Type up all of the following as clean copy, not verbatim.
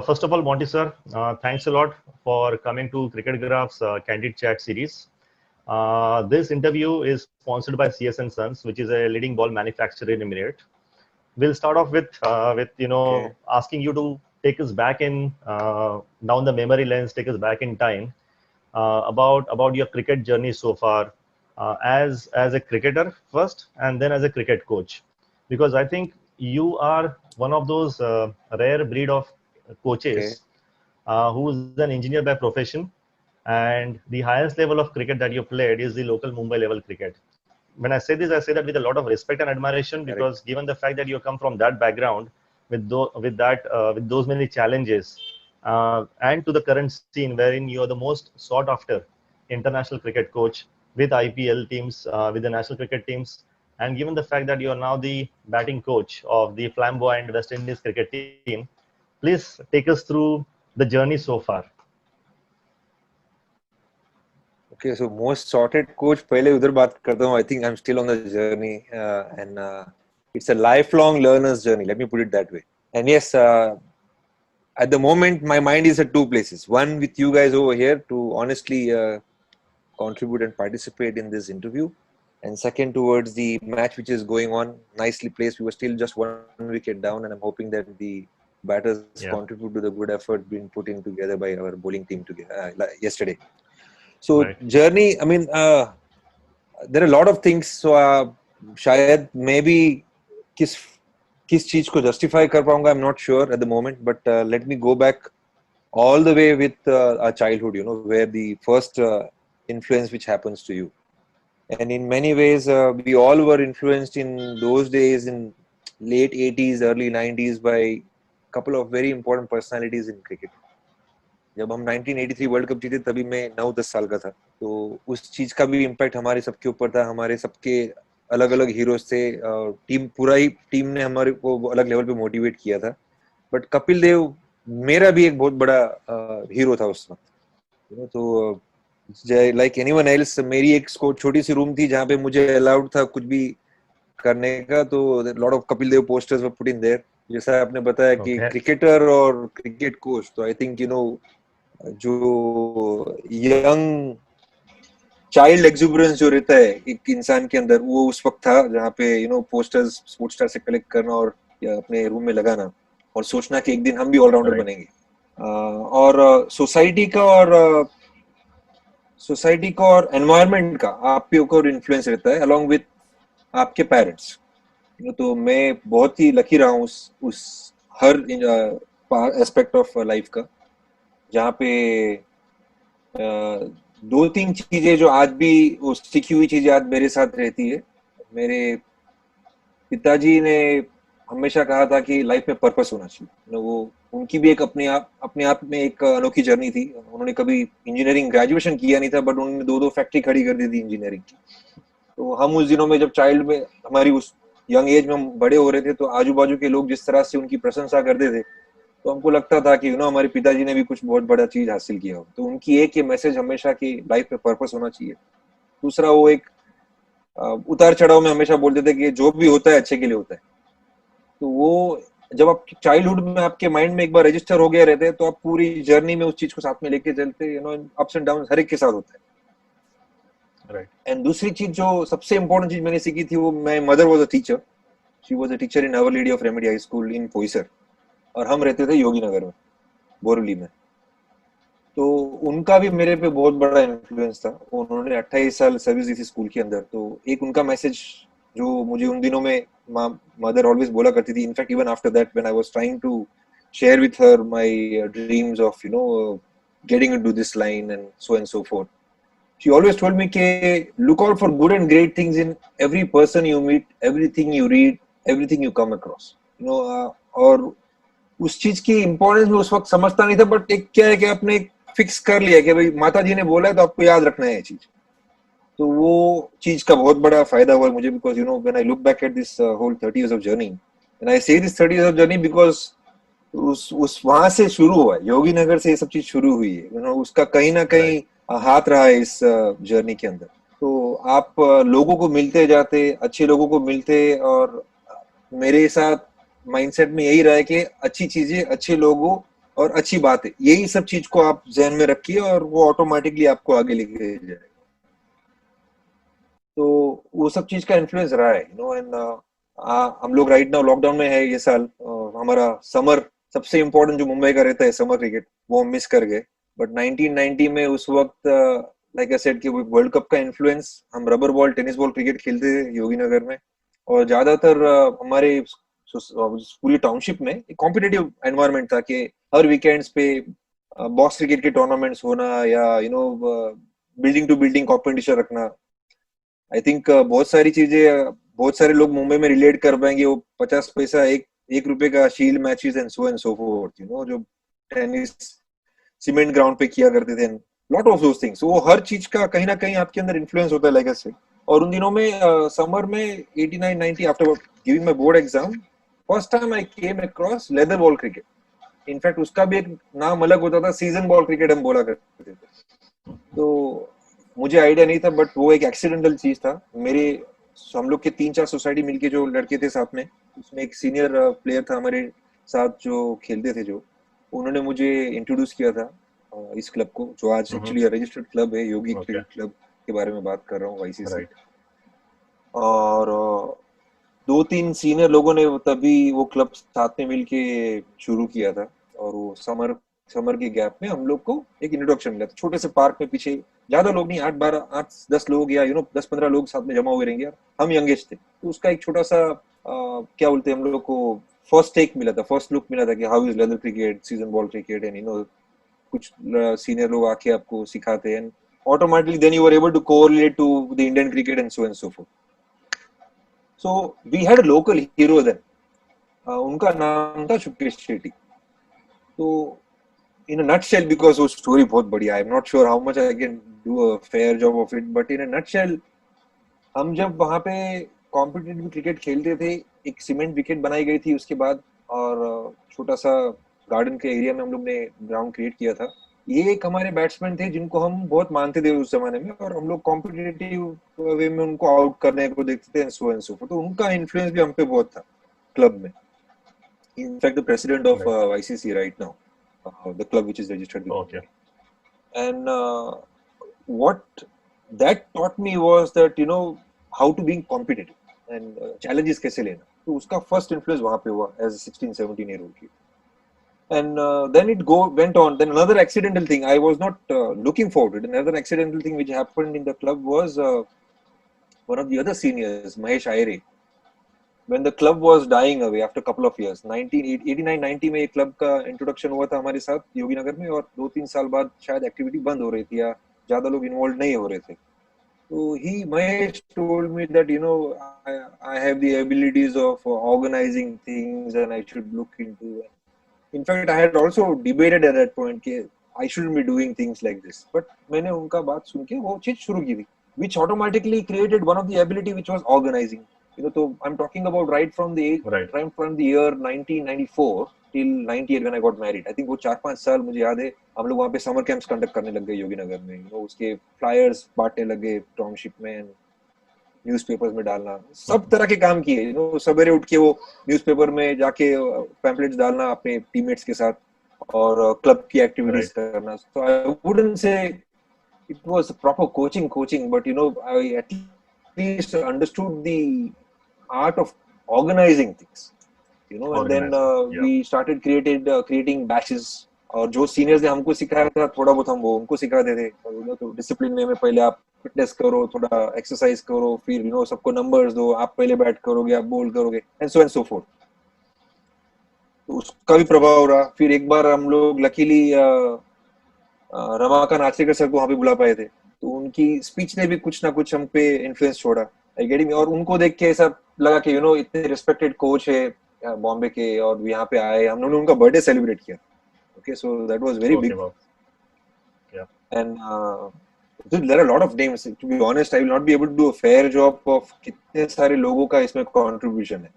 First of all, Monty sir, thanks a lot for coming to Cricket Graph's Candid Chat series. This interview is sponsored by CS & Sons, which is a leading ball manufacturer in Emirate. We'll start off with asking you to take us back in down the memory lanes, take us back in time about your cricket journey so far, as a cricketer first, and then as a cricket coach, because I think you are one of those rare breed of coaches who is an engineer by profession, and the highest level of cricket that you played is the local Mumbai level cricket. When I say this, I say that with a lot of respect and admiration, because given the fact that you come from that background with those many challenges, and to the current scene wherein you are the most sought after international cricket coach with IPL teams, with the national cricket teams, and given the fact that you are now the batting coach of the flamboyant West Indies cricket team, please take us through the journey so far. Okay, so most sorted coach, पहले उधर बात करता हूँ. I think I'm still on the journey, and it's a lifelong learner's journey. Let me put it that way. And yes, at the moment, my mind is at two places. One, with you guys over here to honestly contribute and participate in this interview. And second, towards the match which is going on, nicely placed. We were still just one wicket down, and I'm hoping that the batters contribute to the good effort being put in together by our bowling team together yesterday. So journey, I mean, there are a lot of things. So शायद maybe किस चीज को justify कर पाऊंगा, I'm not sure at the moment. But let me go back all the way with our childhood, you know, where the first influence which happens to you. And in many ways, we all were influenced in those days, in late 80s, early 90s, by a couple of very important personalities in cricket. जब हम 1983 world cup जीते तभी मैं 9-10 साल का था, तो उस चीज का भी इम्पैक्ट हमारे सबके ऊपर था. हमारे सबके अलग अलग हीरोज थे. पूरा ही टीम ने हमारे को अलग लेवल पे मोटिवेट किया था. बट कपिल देव मेरा भी एक बहुत बड़ा हीरो था उस वक्त. तो लाइक एनीवन एल्स, मेरी एक छोटी सी रूम थी जहाँ पे मुझे अलाउड था कुछ भी करने का. तो lot of Kapil Dev posters were put in there. जैसा आपने बताया कि क्रिकेटर और क्रिकेट कोच, तो आई थिंक जो यंग चाइल्ड एक्सुबरेंस जो रहता है एक इंसान के अंदर, वो उस वक्त था जहाँ पे पोस्टर्स स्पोर्ट्स स्टार से कलेक्ट करना और अपने रूम में लगाना और सोचना कि एक दिन हम भी ऑलराउंडर बनेंगे. और सोसाइटी का और एनवायरनमेंट का आपके ऊपर इन्फ्लुएंस रहता है अलॉन्ग विद आपके पेरेंट्स. तो मैं बहुत ही लकी रहा हूँ उस हर एस्पेक्ट ऑफ लाइफ का, जहाँ पे 2-3 चीजें जो आज भी वो सीखी हुई चीजें आज मेरे साथ रहती है. मेरे पिताजी ने हमेशा कहा था कि लाइफ में पर्पस होना चाहिए. वो उनकी भी एक अपने आप में एक अनोखी जर्नी थी. उन्होंने कभी इंजीनियरिंग ग्रेजुएशन किया नहीं था, बट उन्होंने 2 फैक्ट्री खड़ी कर दी थी इंजीनियरिंग की. तो हम उस दिनों में जब चाइल्ड में हमारी उस यंग एज में हम बड़े हो रहे थे, तो आजू बाजू के लोग जिस तरह से उनकी प्रशंसा करते थे, तो हमको लगता था कि हमारे पिताजी ने भी कुछ बहुत बड़ा चीज हासिल किया हो. तो उनकी एक ये मैसेज हमेशा कि लाइफ में पर्पस होना चाहिए. दूसरा, वो एक उतार चढ़ाव में हमेशा बोलते थे कि जो भी होता है अच्छे के लिए होता है. तो वो जब आप चाइल्डहुड में आपके माइंड में एक बार रजिस्टर हो गया रहते हैं, तो आप पूरी जर्नी में उस चीज को साथ में लेके चलते. अप्स एंड डाउन हर एक के साथ होता है. एंड दूसरी चीज जो सबसे इम्पोर्टेंट चीज मैंने सीखी थी, वो my mother was a teacher. She was a teacher in Our Lady of Remedy High School in Poisar, और हम रहते थे योगी नगर में, बोरीवली में. तो उनका भी मेरे पे बहुत बड़ा इन्फ्लुएंस था. उन्होंने 28 साल सर्विस दी थी स्कूल के अंदर. तो एक उनका मैसेज जो मुझे उन दिनों में मदर ऑलवेज बोला करती थी, in fact even after that when I was trying to share with her my dreams of getting into this line and so forth, she always told me कि look out for good and great things in every person you meet, everything you read, everything you come across. और उस चीज की importance में उस वक्त समझता नहीं था, बट एक क्या है कि आपने फिक्स कर लिया कि भाई माता जी ने बोला है तो आपको याद रखना है ये चीज. तो वो चीज का बहुत बड़ा फायदा हुआ मुझे, because when I look back at this whole 30 years of journey, and I say this 30 years of journey because उस वहां से शुरू हुआ है, योगी नगर से ये सब चीज शुरू हुई है. उसका कहीं ना कहीं हाथ रहा है इस जर्नी के अंदर. तो आप लोगों को मिलते जाते, अच्छे लोगों को मिलते, और मेरे साथ माइंडसेट में यही रहा है कि अच्छी चीजें अच्छे लोगों और अच्छी बात है, यही सब चीज को आप जहन में रखिए और वो ऑटोमेटिकली आपको आगे लेके जाए। तो वो सब चीज का इन्फ्लुएंस रहा है, यू नो। एंड हम लोग राइट नाउ लॉकडाउन में है ये साल, हमारा समर सबसे इम्पोर्टेंट जो मुंबई का रहता है समर क्रिकेट, वो हम मिस कर गए। बट 1990 में उस वक्त लाइक आई सेड कि वर्ल्ड कप का इन्फ्लुएंस, हम rubber ball tennis ball cricket खेलते थे योगी नगर में, और ज्यादातर हमारे पूरी टाउनशिप में एक कॉम्पिटिटिव एनवायरनमेंट था कि हर वीकेंड्स पे बॉक्स क्रिकेट के टूर्नामेंट्स होना, या you know building to building competition रखना। आई थिंक बहुत सारी चीजें बहुत सारे लोग मुंबई में रिलेट कर पाएंगे, वो 50 पैसा एक रुपए का shield matches and so fourth, you know, जो टेनिस सीमेंट ग्राउंड पे किया करते थे, लॉट ऑफ दोस थिंग्स। वो हर चीज का कहीं ना कहीं आपके अंदर इन्फ्लुएंस होता है, लाइक आई सेड। और उन दिनों में समर में 89-90 after giving my board exam, first time I came across leather ball cricket. In fact उसका भी एक नाम अलग होता था, सीजन बॉल क्रिकेट हम बोला करते थे। तो मुझे आइडिया नहीं था, बट वो एक एक्सीडेंटल चीज था। मेरे हम लोग के 3-4 सोसाइटी मिलके जो लड़के थे साथ में, उसमें एक सीनियर प्लेयर था हमारे साथ जो खेलते थे, जो उन्होंने मुझे इंट्रोड्यूस किया था इस क्लब को, जो आज एक्चुअली रजिस्टर्ड क्लब है, योगी क्रिकेट क्लब के बारे में बात कर रहा हूँ, वाईसीसी। और 2-3 सीनियर लोगों ने तभी वो क्लब साथ में मिलके शुरू किया था, और वो समर के गैप में हम लोग को एक इंट्रोडक्शन मिला था छोटे से पार्क में पीछे। ज्यादा लोग नहीं, 8-10 लोग, या यू नो 10-15 लोग साथ में जमा हुए रहेंगे यार, हम यंगेस्ट थे। तो उसका एक छोटा सा क्या बोलते हैं हम लोग को, फर्स्ट टेक मिला था, फर्स्ट लुक मिला था कि how is leather cricket, season ball cricket, and you know कुछ सीनियर लोग आके आपको सिखाते हैं, automatically then you are able to correlate to the Indian cricket and so forth. So we had a local hero then. उनका नाम था शुकेश शेट्टी। तो in a nutshell, because वो story बहुत बढ़िया, I'm not sure how much I can do a fair job of it, but in a nutshell, हम जब वहाँ पे कॉम्पिटिटिव क्रिकेट खेलते थे, एक सीमेंट विकेट बनाई गई थी उसके बाद, और छोटा सा गार्डन के एरिया में हम लोग ने ग्राउंड क्रिएट किया था। ये एक हमारे बैट्समैन थे जिनको हम बहुत मानते थे उस जमाने में, और हम लोग कॉम्पिटिटिव वे में उनको आउट करने को देखते थे, सो एंड सो फोर्थ। तो उनका इन्फ्लुएंस भी हम पे बहुत था क्लब में। In fact the president of ICC right now, the club which is registered with me. And what that taught me was that you know how to be competitive and challenges कैसे लेना। तो उसका फर्स्ट इन्फ्लुएंस वहां पे हुआ as 16-17 year old. And then it went on. Then another accidental thing, I was not looking forward to it. Another accidental thing which happened in the club was one of the other seniors, Mahesh Ayre, when the club was dying away after a couple of years, 1989-90 में ये club का introduction हुआ था हमारे साथ योगी नगर में, और 2-3 साल बाद शायद activity बंद हो रही थी, या ज्यादा लोग involved नहीं हो रहे थे। So Mahesh told me that you know I have the abilities of organizing things and I should look into it. In fact, I had also debated at that point कि I shouldn't be doing things like this. But मैंने उनका बात सुन के वो चीज शुरू की थी, which automatically created one of the ability which was organizing. You know, so I'm talking about right from the year 1994 till 98 when I got married. I think वो 4-5 साल मुझे याद है, हम लोग वहाँ पे समर कैंप्स कंडक्ट करने लग गए योगी नगर में। You know, उसके फ्लायर्स बांटने लगे टाउनशिप में, न्यूज़पेपर्स में डालना, सब तरह के काम किए। यू नो, सवेरे उठ के वो न्यूज़पेपर में जाके पैम्पलेट्स डालना अपने टीममेट्स के साथ, और क्लब की एक्टिविटीज करना। So I wouldn't say it was proper coaching, but you know I at least understood the art of organizing things, you know. And then we started creating batches, और जो seniors ने हमको सिखाया था थोड़ा बहुत हम वो उनको सिखाते थे। तो डिसिप्लिन में पहले आप फिटनेस करो, थोड़ा एक्सरसाइज करो, फिर यू नो सबको नंबर्स दो, आप पहले बैट करोगे, आप बोल करोगे, एंड सो फोर्थ। तो उसका भी प्रभाव रहा। फिर एक बार हम लोग लकीली रमाकांत आचरेकर सर को वहां पे बुला पाए थे, तो उनकी स्पीच ने भी कुछ ना कुछ हम पे इन्फ्लुएंस छोड़ा, आई गेट मी। और उनको देख के ऐसा लगा कि यू नो इतने रिस्पेक्टेड कोच है बॉम्बे के, और यहाँ पे आए, हम लोगों ने उनका बर्थडे सेलिब्रेट किया। Okay, so that was very big. Yeah. And there are a lot of names. To be honest, I will not be able to do a fair job of कितने सारे लोगों का इसमें contribution है.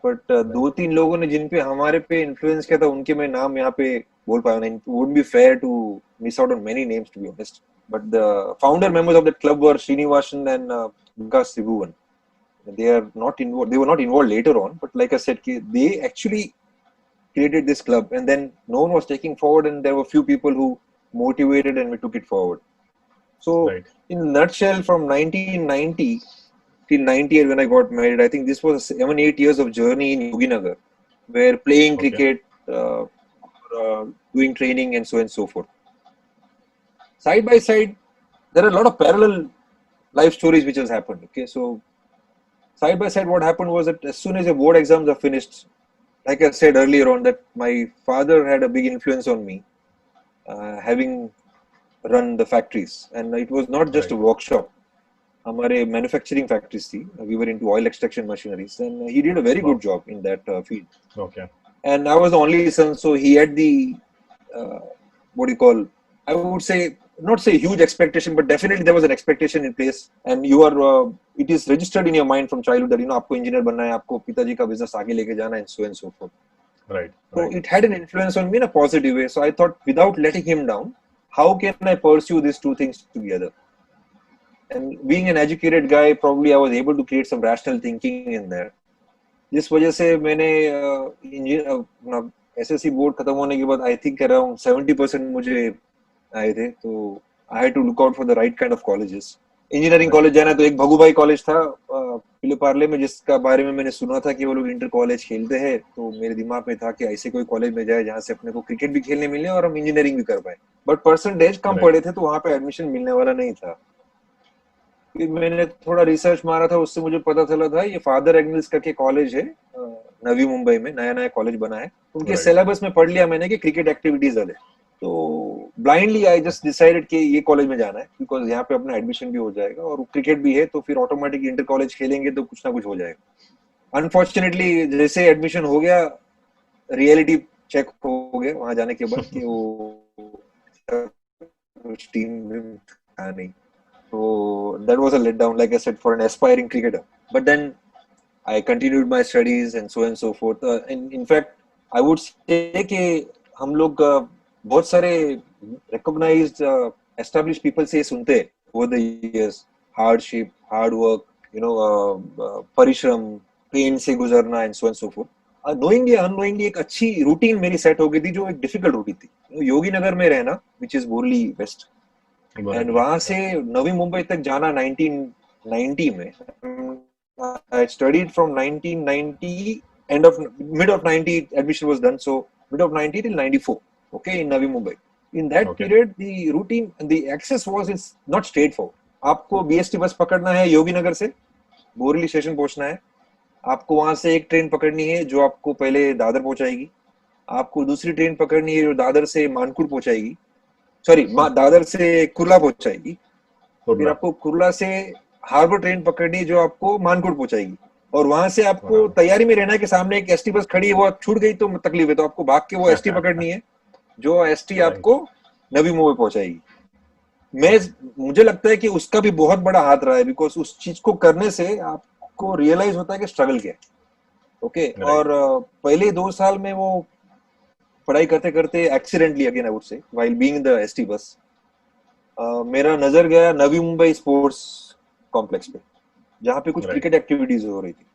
But 2-3 लोगों ने जिन पे हमारे पे influence किया था, उनके मैं नाम यहाँ पे बोल पाया नहीं. It wouldn't be fair to miss out on many names, to be honest. But the founder members of that club were Srinivasan and Vikas Sibuvan. They were not involved later on, but like I said, they actually created this club, and then no one was taking forward, and there were few people who motivated, and we took it forward. So Right. in a nutshell, from 1990 till 98 when I got married, I think this was 7-8 years of journey in Yoginagar, where playing Okay. cricket, doing training, and so forth. Side by side, there are a lot of parallel life stories which has happened. Okay, so side by side, what happened was that as soon as the board exams are finished, like I said earlier on, that my father had a big influence on me, having run the factories, and it was not just Right. a workshop. हमारे manufacturing factories थी. We were into oil extraction machineries, and he did a very Wow. good job in that field. Okay. And I was the only son, so he had the what do you call? I would say not say huge expectation, but definitely there was an expectation in place. And you are, it is registered in your mind from childhood that आपको engineer बनना है, आपको पिताजी का business आगे लेके जाना है, and so forth. Right. So Right. it had an influence on me in a positive way. So I thought, without letting him down, how can I pursue these two things together? And being an educated guy, probably I was able to create some rational thinking in there. जिस वजह से मैंने SSC board खत्म होने के बाद I think around 70% मुझे आए थे, तो I had to look out for the right kind of colleges. Engineering college जाना तो एक भगुभाई कॉलेज था पिले पार्ले में, जिसका बारे में मैंने सुना था कि वो लोग इंटर कॉलेज खेलते हैं, तो मेरे दिमाग में था कि ऐसे कोई कॉलेज में जाए जहाँ से अपने को क्रिकेट भी खेलने मिले और हम इंजीनियरिंग भी कर पाए. But percentage come Right. पड़े थे, तो वहाँ पे एडमिशन मिलने वाला नहीं था. फिर मैंने थोड़ा रिसर्च मारा था, उससे मुझे पता चला था ये फादर एग्निल्स करके कॉलेज है नवी मुंबई में, नया नया कॉलेज बना है. उनके Right. सिलेबस में पढ़ लिया मैंने कि क्रिकेट एक्टिविटीज वाले, तो ब्लाइंडली आई जस्ट डिसाइडेड कि ये कॉलेज में जाना है, बिकॉज यहाँ पे अपना एडमिशन भी हो जाएगा और क्रिकेट भी है, तो फिर ऑटोमेटिक इंटर कॉलेज खेलेंगे तो कुछ ना कुछ हो जाएगा. अनफॉर्चुनेटली जैसे एडमिशन हो गया, रियलिटी चेक हो गया वहां जाने के बाद कि वो टीम में था नहीं. So that was a letdown, like I said, for an aspiring cricketer. But then I continued my studies and so forth. And in fact, I would say कि हम लोग बहुत सारे recognized established people से सुनते हैं over the years, hardship, hard work, परिश्रम, pain से गुजरना and so forth. Knowingly unknowingly एक अच्छी रूटीन मेरी सेट हो गई थी, जो एक डिफिकल्ट रूटीन थी. योगी नगर में रहना, which is Borivali west, and वहां से नवी मुंबई तक जाना 1990 में. I studied from 1990, mid of 90 admission was done, so mid of 90 till 94, okay, in Navi Mumbai. In that period, the routine and the access is not straightforward. आपको BST बस पकड़ना है योगी नगर से, बोरीली स्टेशन पहुंचना है. आपको वहां से एक ट्रेन पकड़नी है जो आपको पहले दादर पहुंचाएगी. आपको दूसरी ट्रेन पकड़नी है जो दादर से मानकुर पहुंचाएगी, सॉरी दादर से कुर्ला पहुंचाएगी. फिर आपको कुर्ला से हार्बर ट्रेन पकड़नी जो आपको मानकुर पहुंचाएगी, और वहां से आपको तैयारी में रहना है कि सामने एक एसटी बस खड़ी है, वो छूट गई तो तकलीफ है, तो आपको भाग के वो एसटी पकड़नी है जो एसटी आपको नवी मुंबई पहुंचाएगी. मुझे लगता है कि उसका भी बहुत बड़ा हाथ रहा है, बिकॉज उस चीज को करने से आपको रियलाइज होता है कि स्ट्रगल क्या है. ओके, और पहले 2 साल में वो पढ़ाई करते करते accidentally, again I would say, while being in the ST bus, मेरा नजर गया नवी मुंबई स्पोर्ट्स कॉम्प्लेक्स पे, जहाँ पे कुछ क्रिकेट एक्टिविटीज हो रही थी.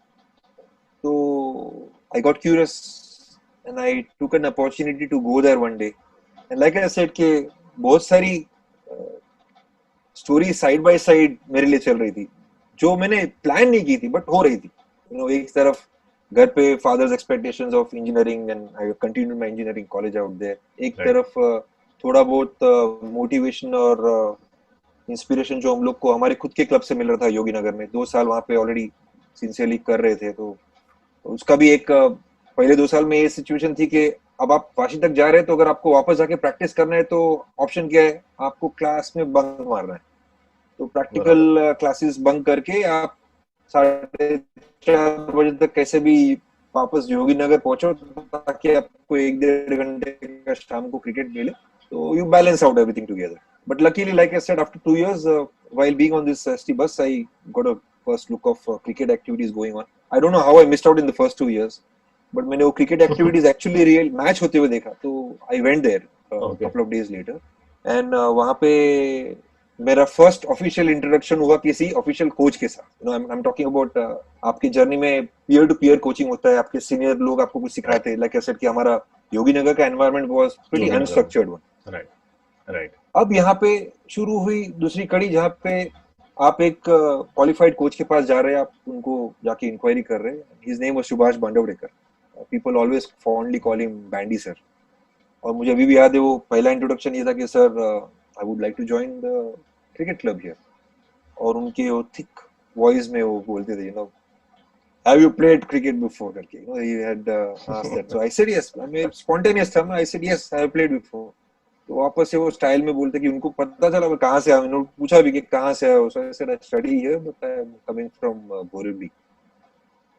तो I got curious and I took an opportunity to go there one day. And like I said कि बहुत सारी स्टोरी साइड बाय साइड मेरे लिए चल रही थी, जो मैंने प्लान नहीं की थी बट हो रही थी. एक तरफ घर पे father's expectations of engineering, and I continued my engineering college out there. एक तरफ थोड़ा बहुत मोटिवेशन और इंस्पिरेशन जो हम लोग को हमारे खुद के क्लब से मिल रहा था योगी नगर में. 2 साल वहाँ पे ऑलरेडी सिंसियरली कर रहे थे, तो उसका भी एक पहले 2 साल में ये सिचुएशन थी कि अब आप वाशी तक जा रहे हैं, तो अगर आपको वापस जाके प्रैक्टिस करना है तो ऑप्शन क्या है, आपको क्लास में बंक मारना है. तो प्रैक्टिकल क्लासेस बंक करके आप 4:30 बजे तक कैसे भी वापस योगी नगर पहुंचो, ताकि आपको 1-1.5 घंटे का शाम को क्रिकेट मिले. So you balance out everything together. But luckily, like I said, after 2 years, while being on this ST bus, I got a first look of cricket activities going on. I don't know how I missed out in the first 2 years, but मैंने वो cricket activities actually real match होते हुए देखा. तो I went there a couple of days later, and वहाँ पे मेरा first official introduction हुआ किसी ऑफिशियल कोच के साथ. You know I am talking about आपकी जर्नी में पीयर टू पीयर कोचिंग होता है, आपके सीनियर लोग आपको कुछ सिखाते हैं. लाइक आई सेड कि हमारा योगीनगर का environment was pretty unstructured one. Right. अब यहाँ पे शुरू हुई दूसरी कड़ी, जहाँ पे आप एक क्वालिफाइड कोच के पास जा रहे हैं, आप उनको जाके इंक्वायरी कर रहे हैं. His name was Subhash Bandwadekar. People always fondly call him Bandy sir. और मुझे अभी भी याद है वो पहला इंट्रोडक्शन ये था कि sir I would like to join the cricket club here. और उनके वो थिक वॉइस में वो बोलते थे, you know, have you played cricket before करके. You know he had asked that. So I said yes. मैं स्पॉन्टेनियस था. मैं I said yes, I have played before. तो वापस से वो स्टाइल में बोलते कि उनको पता चला मैं कहाँ से आया. उन्होंने पूछा भी कि कहाँ से आया हो. So I said I study here but I am coming from Borivali.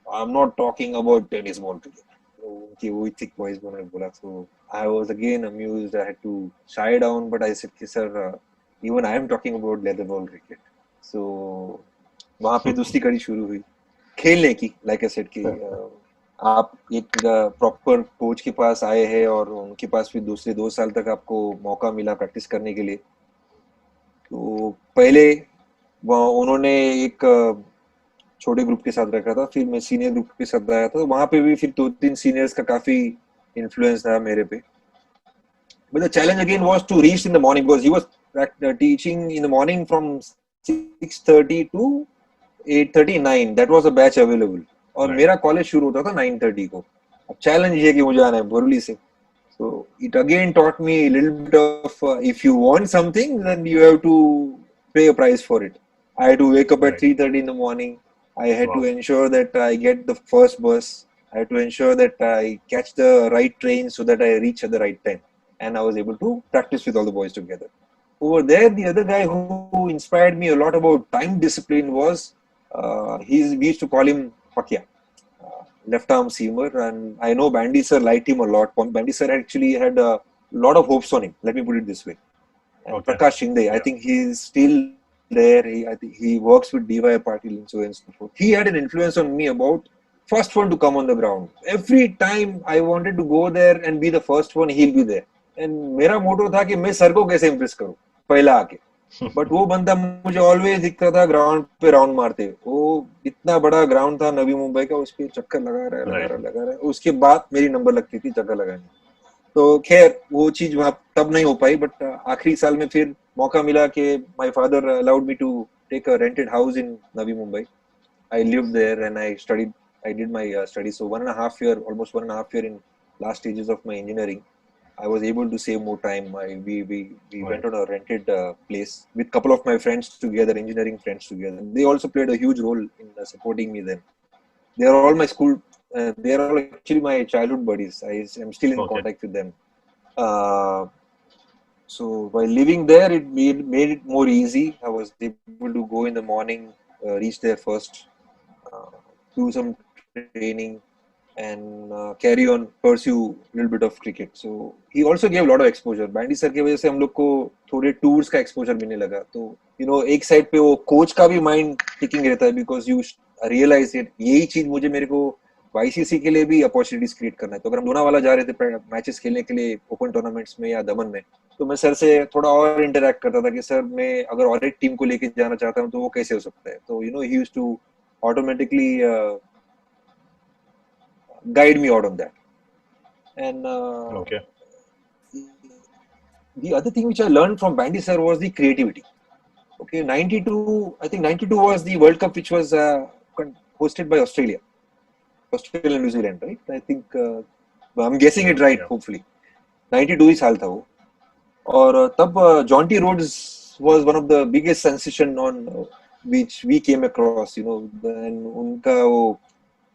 I am not talking about tennis ball cricket. उनकी वही थिक वॉइस में मैंने बोला. So I was again amused. I had to shy down but I said कि sir even I am talking about leather ball cricket. So वहां पे दूसरी कड़ी शुरू हुई खेलने की. लाइक आई सेड कि आप एक प्रॉपर कोच के पास आए हैं और उनके पास फिर दूसरे 2 साल तक आपको मौका मिला प्रैक्टिस करने के लिए. तो पहले उन्होंने एक छोटे ग्रुप के साथ रखा था, फिर मैं सीनियर ग्रुप के साथ आया था. तो वहां पे भी फिर 2-3 सीनियर्स का काफी इन्फ्लुएंस था मेरे पे. But the challenge again was to reach in the morning because he was teaching in the morning from 6:30 to 8:39. That was a batch available. और मेरा कॉलेज शुरू होता था 9:30 को. अब चैलेंज ये है कि मुझे आना है बोरली से. So it again taught me a little bit of if you want something, then you have to pay a price for it. I had to wake up at 3:30 in the morning. I had to ensure that I get the first bus. I had to ensure that I catch the right train so that I reach at the right time. And I was able to practice with all the boys together. Over there, the other guy who inspired me a lot about time discipline was, we used to call him Pakya. Left arm seamer, and I know Bandy sir liked him a lot. Bandy sir actually had a lot of hopes on him. Let me put it this way. And Prakash Shinde, I think he's still there. I think he works with DY Patil and so and so forth. He had an influence on me about first one to come on the ground. Every time I wanted to go there and be the first one, he'll be there. And मेरा मोटो था कि मैं sir को कैसे impress करूं पहला आके. But वो बंदा मुझे ऑलवेज दिखता था ग्राउंड पे राउंड मारते. वो इतना बड़ा ग्राउंड था नवी मुंबई का, उस पे चक्कर लगा रहा है. उसके बाद मेरी नंबर लगती थी चक्कर लगाने. तो खैर वो चीज वहां तब नहीं हो पाई. बट आखिरी साल में फिर मौका मिला कि my father allowed me to take a rented house in Navi Mumbai. I lived there and I did my study. So 1.5 year, almost 1.5 year in last stages of my engineering. I was able to save more time. We went on a rented place with a couple of my friends together, engineering friends together. They also played a huge role in supporting me then. They are all my school. They are all actually my childhood buddies. I am still in contact with them. So while living there, it made it more easy. I was able to go in the morning, reach there first, do some training, and carry on, pursue a little bit of cricket. So he also gave a lot of exposure. Bandy sir की वजह से हम लोग को थोड़े tours का exposure मिलने लगा. तो you know एक side पे वो coach का भी mind ticking रहता है because you realize it. यही चीज मुझे मेरे को YCC के लिए भी opportunities create करना है. तो अगर हम लोनावाला जा रहे थे matches खेलने के लिए open tournaments में या दमन में, तो मैं सर से थोड़ा और interact करता था कि सर मैं अगर और एक टीम को लेके जाना चाहता हूँ तो वो कैसे हो सकता है. तो you know he used to automatically guide me out of that. And the other thing which I learned from Bandy sir was the creativity. Okay, 92, I think 92 was the World Cup which was hosted by Australia and New Zealand, right? I think I'm guessing it right, hopefully. 92 ही साल था वो. और तब Jonty Rhodes was one of the biggest sensation on which we came across, you know, and उनका वो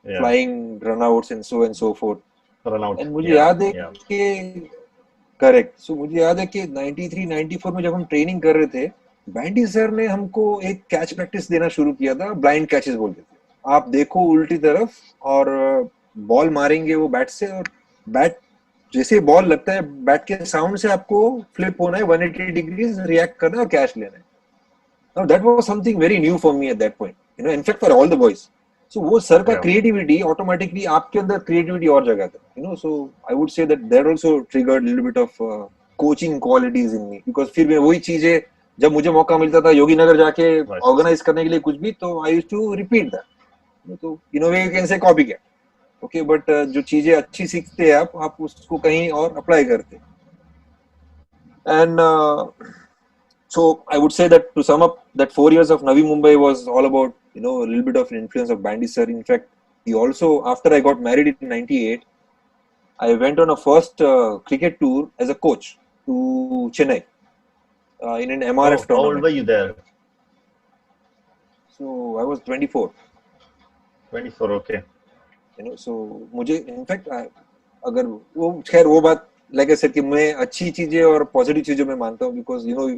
flying runouts and so forth. Runouts. And मुझे याद है कि करेक्ट. सो मुझे याद है कि 93-94 में जब हम ट्रेनिंग कर रहे थे, बैंडी सर ने हमको एक कैच प्रैक्टिस देना शुरू किया था. ब्लाइंड कैचेस बोलते थे. आप देखो उल्टी तरफ और बॉल मारेंगे वो बैट से, और बैट जैसे बॉल लगता है बैट के साउंड से आपको फ्लिप होना है 180 डिग्रीज, रिएक्ट करना है और कैच लेना है. Now that was something very new for me at that point, you know, in fact for all the boys. So वो सर का क्रिएटिविटी ऑटोमेटिकली आपके अंदर क्रिएटिविटी और जगह था, you know. So I would say that also triggered little bit of coaching qualities in me, because फिर मैं वही चीजें जब मुझे मौका मिलता था योगीनगर जाके Right. ऑर्गेनाइज करने के लिए कुछ भी, तो I used to repeat that. तो in a way you can say copy cat. Okay, but जो चीजें अच्छी सीखते हैं आप उसको कहीं और अप्लाई करते. And so I would say that to sum up, that 4 years of Navi Mumbai was all about, you know, a little bit of influence of Bandy sir. In fact, he also, after I got married in '98, I went on a first cricket tour as a coach to Chennai in an MRF Oh, how old tournament. were you there? So I was 24. 24. Okay. You know, so मुझे in fact अगर वो खैर वो बात like I said कि मैं अच्छी चीजें और पॉजिटिव चीजों में मानता हूँ, because you know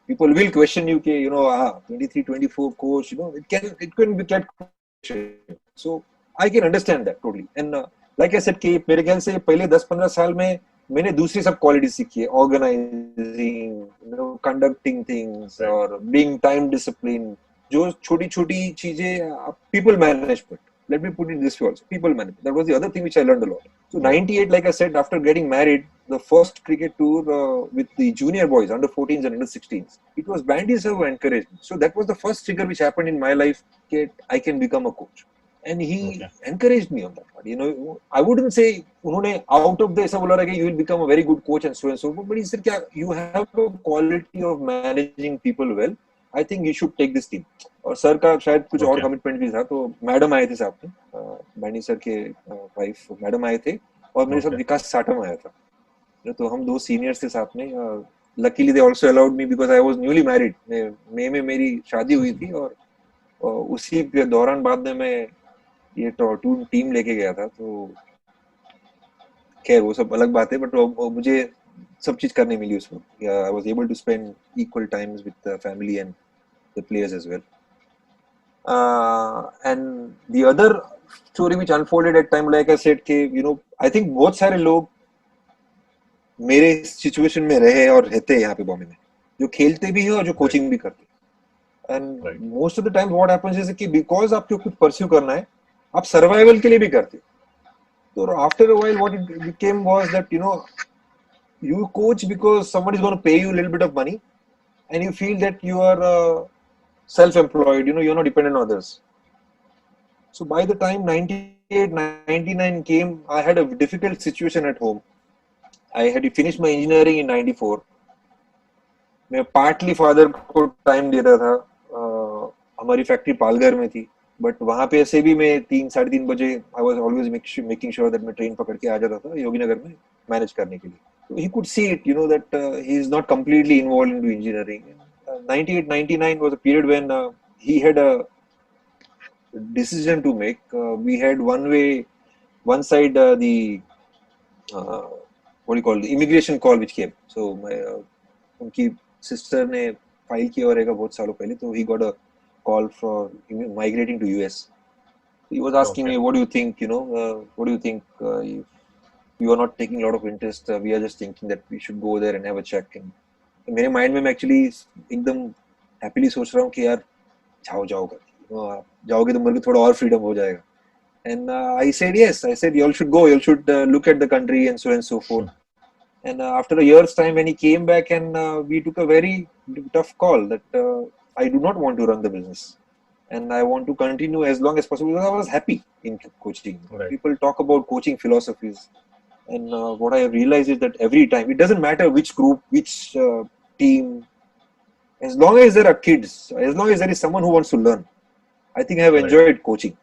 people will question you कि you know 23 24 coach, you know it can be get questioned. So I can understand that totally. And like I said कि मेरे ख्याल से पहले 10-15 साल में मैंने दूसरी सब क्वालिटी सीखी है, organising, you know, conducting things, Right. और being time discipline, जो छोटी छोटी चीजें, people management. Let me put it this way also, people management. That was the other thing which I learned a lot. So Right. 98, like I said, after getting married, the first cricket tour with the junior boys, under 14s and under 16s, it was Bandy sir who encouraged me. So that was the first trigger which happened in my life that I can become a coach. And he Okay. encouraged me on that part. You know, I wouldn't say उन्होंने out of the ऐसा बोला कि you will become a very good coach and so, but he said क्या you have a quality of managing people well. I think you should take this team. और sir का शायद कुछ और Okay. Commitment भी था, तो मैडम आए थे साथ में, बैनी सर के वाइफ मैडम आए थे, और मेरे साथ Okay. विकास साटम आया था. तो हम दो सीनियर्स थे साथ में. Luckily they also allowed me because I was newly married. May में मेरी शादी हुई थी, और उसी के दौरान बाद में मैं ये टूर टीम लेके गया था. तो खैर वो सब अलग बात है, बट मुझे सब चीज करने मिली उसमें. I was able to spend equal times with family and the players as well. And the other story which unfolded at time, like I said, कि you know, I think बहुत सारे लोग मेरे सिचुएशन में रहे और रहते हैं यहाँ पे बॉम्बे में, जो खेलते भी हैं और जो कोचिंग भी करते हैं. And most of the time what happens is कि बिकॉज आपको कुछ परस्यू करना है, आप सर्वाइवल के लिए भी करते हो. तो after a while what it became was that, you no, you coach because somebody is going to pay you a little bit of money, and you feel that you are self-employed, you know, you're not dependent on others. So by the time 98, 99 came, I had a difficult situation at home. I had finished my engineering in 94. मैं partly father को time दे रहा था. हमारी factory Palghar में थी, but वहां पे ऐसे भी मैं 3-3:30 बजे I was always making sure that मैं ट्रेन पकड़ के आ जाता था योगीनगर में मैनेज करने के लिए. So he could see it, you know, that he is not completely involved into engineering. 98, 99 was a period when he had a decision to make. We had one side the what do you call the immigration call which came. So उनकी sister ने file किया और रहेगा बहुत सालों पहले, तो he got a call for migrating to US. He was asking me, what do you think, you know, what do you think, if you are not taking a lot of interest, we are just thinking that we should go there and have a check. And मेरे mind में मैं actually एकदम happily सोच रहा हूँ कि यार जाओ कर, आप जाओगे तो मेरे को थोड़ा और फ्रीडम हो जाएगा. And I said yes. I said you all should go. You all should look at the country and so forth. And after a year's time, when he came back, and we took a very tough call that I do not want to run the business, and I want to continue as long as possible, because I was happy in coaching. Right. People talk about coaching philosophies, and what I have realized is that every time, it doesn't matter which group, which team, as long as there are kids, as long as there is someone who wants to learn, I think I have enjoyed coaching.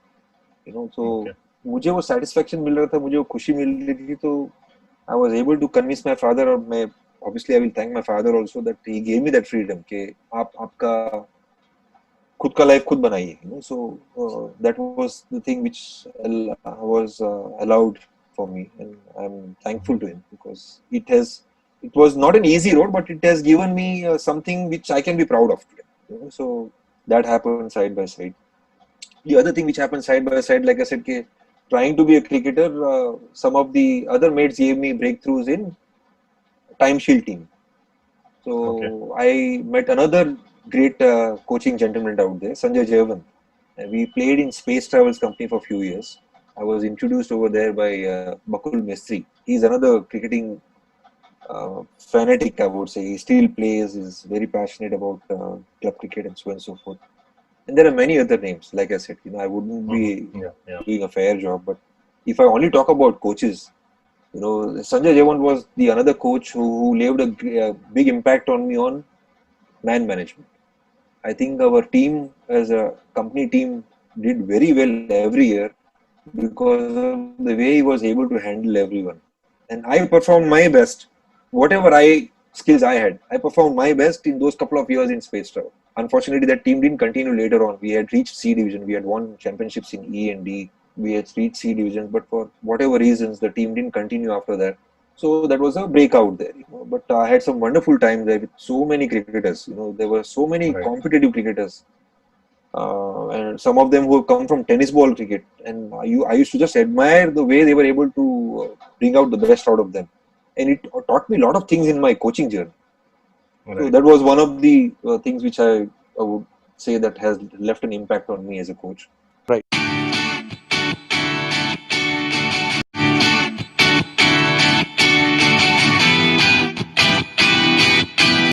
You know, so मुझे वो satisfaction मिल रहा था, मुझे वो खुशी मिल रही थी, तो I was able to convince my father, और मैं obviously I will thank my father also that he gave me that freedom कि आप आपका खुद का लाइफ खुद बनाइए. You know, so that was the thing which was allowed for me, and I'm thankful to him, because it was not an easy road, but it has given me something which I can be proud of today. You know, so that happened side by side. The other thing which happened side by side, like I said, trying to be a cricketer, some of the other mates gave me breakthroughs in time shield team. So I met another great coaching gentleman out there, Sanjay Jayavan. We played in Space Travels Company for a few years. I was introduced over there by Bakul Mistry. He's another cricketing fanatic, I would say. He still plays, is very passionate about club cricket and so on and so forth. And there are many other names, like I said, I wouldn't be Yeah, yeah. doing a fair job. But if I only talk about coaches, Sanjay Javant was the another coach who left a big impact on me on man management. I think our team as a company team did very well every year because of the way he was able to handle everyone. And I performed my best, whatever skills I had. I performed my best in those couple of years in space travel. Unfortunately, that team didn't continue later on. We had reached C division. We had won championships in E and D. We had reached C divisions, but for whatever reasons, the team didn't continue after that. So that was a breakout there. But I had some wonderful times there with so many cricketers. There were so many Right. competitive cricketers, and some of them who have come from tennis ball cricket. And I used to just admire the way they were able to bring out the best out of them. And it taught me a lot of things in my coaching journey. So Right. that was one of the things which I would say that has left an impact on me as a coach. Right.